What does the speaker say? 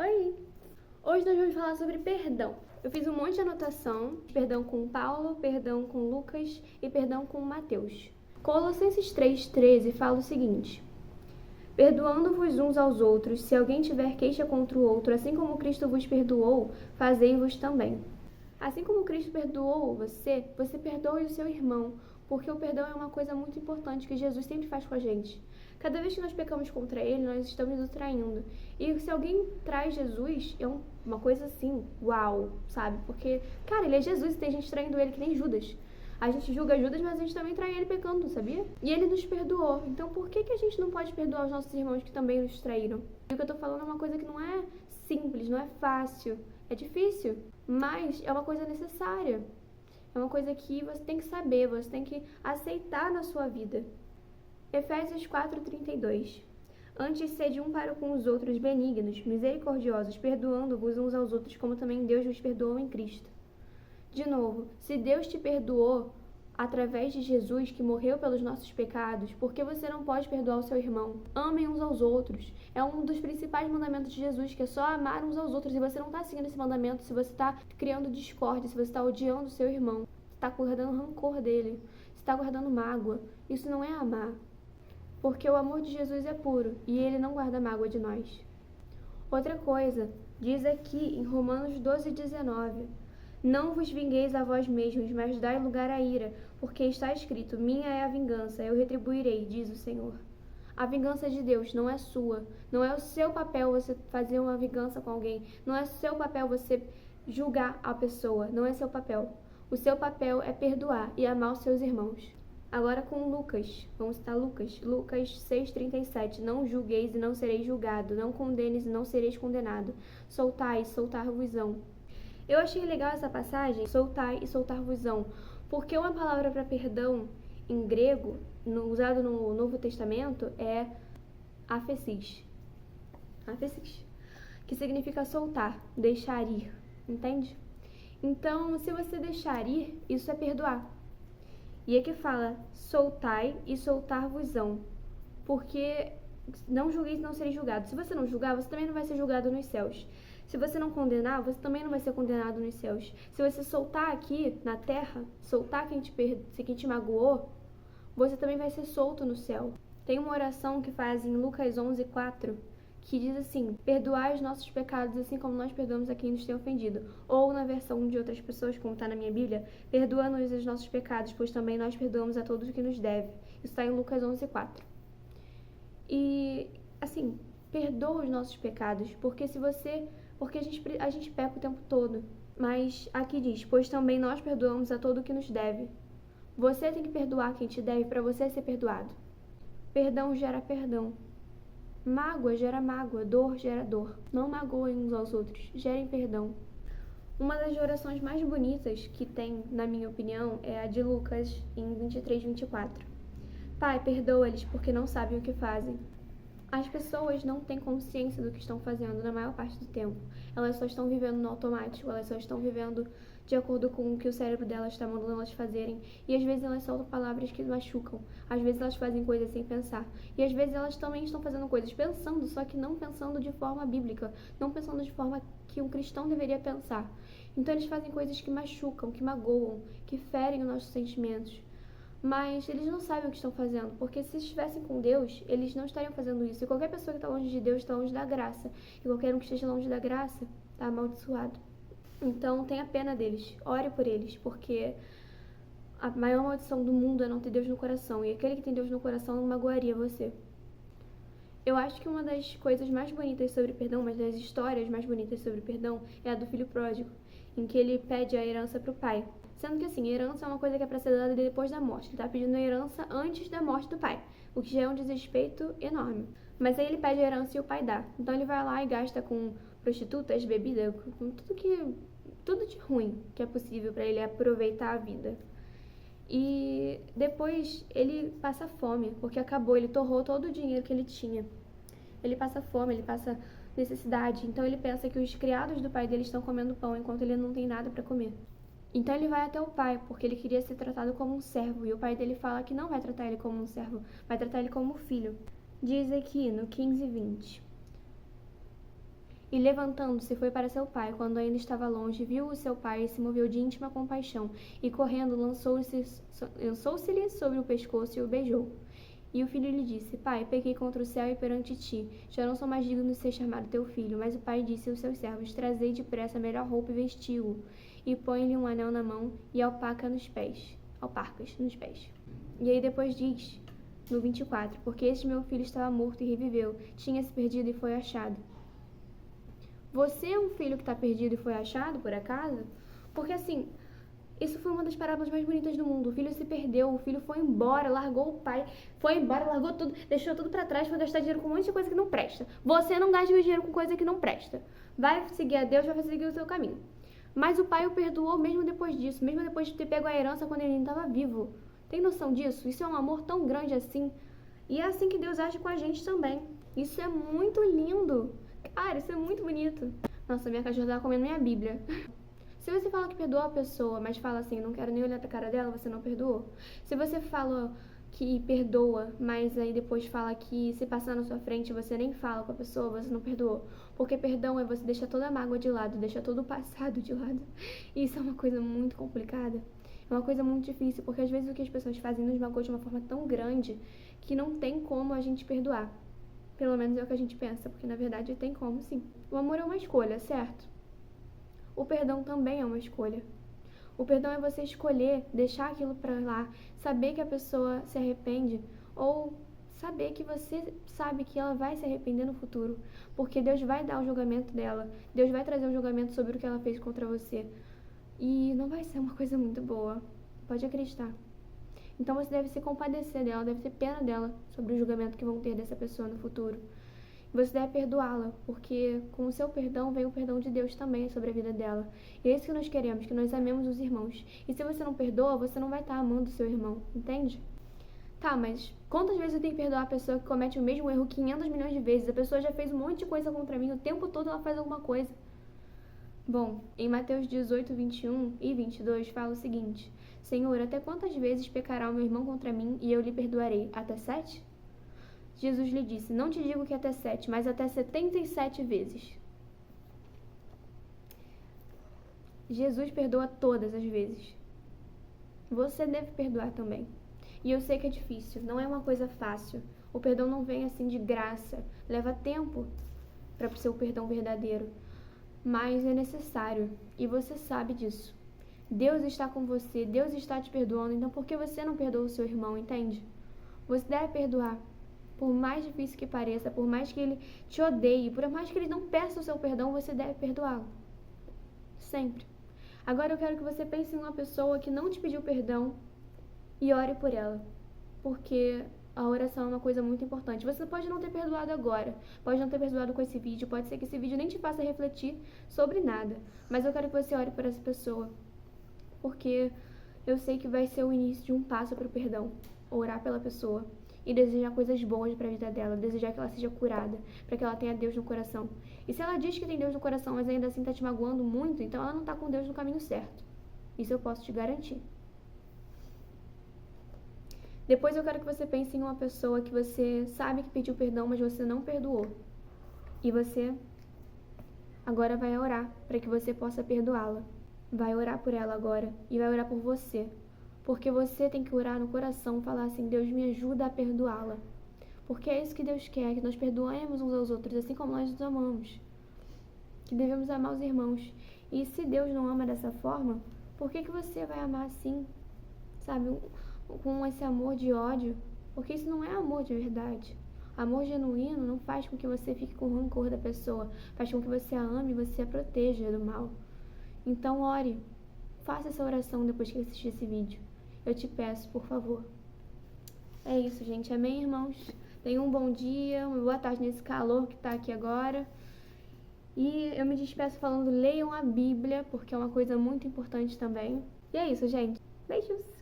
Oi! Hoje nós vamos falar sobre perdão. Eu fiz um monte de anotação, perdão com Paulo, perdão com Lucas e perdão com Mateus. Colossenses 3,13 fala o seguinte: perdoando-vos uns aos outros, se alguém tiver queixa contra o outro, assim como Cristo vos perdoou, fazei-vos também. Assim como Cristo perdoou você, você perdoe o seu irmão, porque o perdão é uma coisa muito importante que Jesus sempre faz com a gente. Cada vez que nós pecamos contra ele, nós estamos nos traindo. E se alguém traz Jesus, é uma coisa assim, uau, sabe? Porque, cara, ele é Jesus e tem gente traindo ele que nem Judas. A gente julga Judas, mas a gente também trai ele pecando, sabia? E ele nos perdoou. Então por que a gente não pode perdoar os nossos irmãos que também nos traíram? E o que eu tô falando é uma coisa que não é simples, não é fácil. É difícil, mas é uma coisa necessária. É uma coisa que você tem que saber, você tem que aceitar na sua vida. Efésios 4,32. Antes sede um para com os outros benignos, misericordiosos, perdoando-vos uns aos outros, como também Deus vos perdoou em Cristo. De novo, se Deus te perdoou através de Jesus, que morreu pelos nossos pecados, por que você não pode perdoar o seu irmão? Amem uns aos outros. É um dos principais mandamentos de Jesus, que é só amar uns aos outros. E você não está seguindo esse mandamento se você está criando discórdia, se você está odiando o seu irmão, se está guardando rancor dele, se está guardando mágoa. Isso não é amar. Porque o amor de Jesus é puro e ele não guarda mágoa de nós. Outra coisa, diz aqui em Romanos 12,19: não vos vingueis a vós mesmos, mas dai lugar à ira, porque está escrito: minha é a vingança, eu retribuirei, diz o Senhor. A vingança é de Deus, não é sua. Não é o seu papel você fazer uma vingança com alguém. Não é o seu papel você julgar a pessoa. Não é seu papel. O seu papel é perdoar e amar os seus irmãos. Agora com Lucas, vamos citar Lucas 6,37. Não julgueis e não sereis julgado, não condenes e não sereis condenado. Soltai, soltar-vos-ão. Eu achei legal essa passagem, soltai e soltar-vos-ão, porque uma palavra para perdão em grego, usado no Novo Testamento, é aphesis, que significa soltar, deixar ir, entende? Então, se você deixar ir, isso é perdoar. E aqui fala, soltai e soltar-vos-ão, porque não julgueis e não sereis julgados. Se você não julgar, você também não vai ser julgado nos céus. Se você não condenar, você também não vai ser condenado nos céus. Se você soltar aqui na terra, soltar quem te magoou, você também vai ser solto no céu. Tem uma oração que faz em Lucas 11,4, que diz assim: perdoai os nossos pecados assim como nós perdoamos a quem nos tem ofendido. Ou na versão de outras pessoas, como está na minha Bíblia, perdoa-nos os nossos pecados, pois também nós perdoamos a todos o que nos deve. Isso está em Lucas 11,4. E, assim, perdoa os nossos pecados, porque a gente peca o tempo todo. Mas aqui diz: pois também nós perdoamos a todo o que nos deve. Você tem que perdoar quem te deve para você ser perdoado. Perdão gera perdão. Mágoa gera mágoa, dor gera dor. Não magoem uns aos outros, gerem perdão. Uma das orações mais bonitas que tem, na minha opinião, é a de Lucas, em 23:24. Pai, perdoa-lhes porque não sabem o que fazem. As pessoas não têm consciência do que estão fazendo na maior parte do tempo. Elas só estão vivendo no automático, elas só estão vivendo de acordo com o que o cérebro delas está mandando elas fazerem. E às vezes elas soltam palavras que machucam. Às vezes elas fazem coisas sem pensar. E às vezes elas também estão fazendo coisas pensando, só que não pensando de forma bíblica. Não pensando de forma que um cristão deveria pensar. Então eles fazem coisas que machucam, que magoam, que ferem os nossos sentimentos. Mas eles não sabem o que estão fazendo, porque se estivessem com Deus, eles não estariam fazendo isso. E qualquer pessoa que está longe de Deus está longe da graça. E qualquer um que esteja longe da graça está amaldiçoado. Então tenha pena deles, ore por eles, porque a maior maldição do mundo é não ter Deus no coração. E aquele que tem Deus no coração não magoaria você. Eu acho que uma das coisas mais bonitas sobre perdão, uma das histórias mais bonitas sobre perdão, é a do filho pródigo, em que ele pede a herança para o pai. Sendo que assim, herança é uma coisa que é para ser dada depois da morte. Ele está pedindo a herança antes da morte do pai, o que já é um desrespeito enorme. Mas aí ele pede a herança e o pai dá. Então ele vai lá e gasta com prostitutas, bebida, com tudo de ruim que é possível para ele aproveitar a vida. E depois ele passa fome, porque acabou, ele torrou todo o dinheiro que ele tinha. Ele passa fome, ele passa necessidade. Então ele pensa que os criados do pai dele estão comendo pão enquanto ele não tem nada para comer. Então ele vai até o pai, porque ele queria ser tratado como um servo. E o pai dele fala que não vai tratar ele como um servo, vai tratar ele como um filho. Diz aqui no 15:20: E levantando-se foi para seu pai. Quando ainda estava longe, viu o seu pai e se moveu de íntima compaixão. E correndo, lançou-se-lhe sobre o pescoço e o beijou. E o filho lhe disse: Pai, pequei contra o céu e perante ti. Já não sou mais digno de ser chamado teu filho. Mas o pai disse aos seus servos: Trazei depressa a melhor roupa e vesti-o. E põe-lhe um anel na mão e alparcas nos pés. E aí depois diz, no 24, porque este meu filho estava morto e reviveu, tinha se perdido e foi achado. Você é um filho que está perdido e foi achado, por acaso? Porque assim, isso foi uma das parábolas mais bonitas do mundo. O filho se perdeu, o filho foi embora, largou o pai, foi embora, largou tudo, deixou tudo pra trás, foi gastar dinheiro com um monte de coisa que não presta. Você não gasta dinheiro com coisa que não presta. Vai seguir a Deus, vai seguir o seu caminho. Mas o pai o perdoou mesmo depois disso, mesmo depois de ter pego a herança quando ele ainda estava vivo. Tem noção disso? Isso é um amor tão grande assim. E é assim que Deus age com a gente também. Isso é muito lindo. Cara, isso é muito bonito. Nossa, minha cachorra tava comendo minha Bíblia. Se você fala que perdoa a pessoa, mas fala assim, não quero nem olhar pra cara dela, você não perdoou. Se você fala que perdoa, mas aí depois fala que se passar na sua frente você nem fala com a pessoa, você não perdoou. Porque perdão é você deixar toda a mágoa de lado, deixar todo o passado de lado. E isso é uma coisa muito complicada. É uma coisa muito difícil, porque às vezes o que as pessoas fazem nos magoa de uma forma tão grande que não tem como a gente perdoar. Pelo menos é o que a gente pensa, porque na verdade tem como sim. O amor é uma escolha, certo? O perdão também é uma escolha. O perdão é você escolher, deixar aquilo pra lá, saber que a pessoa se arrepende ou saber que você sabe que ela vai se arrepender no futuro, porque Deus vai dar o julgamento dela, Deus vai trazer um julgamento sobre o que ela fez contra você e não vai ser uma coisa muito boa, pode acreditar. Então você deve se compadecer dela, deve ter pena dela sobre o julgamento que vão ter dessa pessoa no futuro. Você deve perdoá-la, porque com o seu perdão vem o perdão de Deus também sobre a vida dela. E é isso que nós queremos, que nós amemos os irmãos. E se você não perdoa, você não vai estar amando o seu irmão, entende? Tá, mas quantas vezes eu tenho que perdoar a pessoa que comete o mesmo erro 500 milhões de vezes? A pessoa já fez um monte de coisa contra mim, o tempo todo ela faz alguma coisa. Bom, em Mateus 18, 21 e 22 fala o seguinte: Senhor, até quantas vezes pecará o meu irmão contra mim e eu lhe perdoarei? Até 7? Jesus lhe disse: Não te digo que até 7, mas até 77 vezes. Jesus perdoa todas as vezes. Você deve perdoar também. E eu sei que é difícil, não é uma coisa fácil. O perdão não vem assim de graça. Leva tempo para ser o perdão verdadeiro. Mas é necessário. E você sabe disso. Deus está com você, Deus está te perdoando. Então por que você não perdoa o seu irmão, entende? Você deve perdoar. Por mais difícil que pareça, por mais que ele te odeie, por mais que ele não peça o seu perdão, você deve perdoá-lo. Sempre. Agora eu quero que você pense em uma pessoa que não te pediu perdão e ore por ela. Porque a oração é uma coisa muito importante. Você pode não ter perdoado agora, pode não ter perdoado com esse vídeo, pode ser que esse vídeo nem te faça refletir sobre nada. Mas eu quero que você ore por essa pessoa. Porque eu sei que vai ser o início de um passo para o perdão. Orar pela pessoa. E desejar coisas boas para a vida dela, desejar que ela seja curada, para que ela tenha Deus no coração. E se ela diz que tem Deus no coração, mas ainda assim está te magoando muito, então ela não está com Deus no caminho certo. Isso eu posso te garantir. Depois eu quero que você pense em uma pessoa que você sabe que pediu perdão, mas você não perdoou. E você agora vai orar para que você possa perdoá-la. Vai orar por ela agora e vai orar por você. Porque você tem que orar no coração, falar assim: Deus, me ajuda a perdoá-la. Porque é isso que Deus quer, que nós perdoemos uns aos outros, assim como nós nos amamos. Que devemos amar os irmãos. E se Deus não ama dessa forma, por que você vai amar assim? Sabe, com esse amor de ódio? Porque isso não é amor de verdade. Amor genuíno não faz com que você fique com rancor da pessoa. Faz com que você a ame e você a proteja do mal. Então ore. Faça essa oração depois que assistir esse vídeo. Eu te peço, por favor. É isso, gente. Amém, irmãos? Tenham um bom dia, uma boa tarde nesse calor que tá aqui agora. E eu me despeço falando: leiam a Bíblia, porque é uma coisa muito importante também. E é isso, gente. Beijos!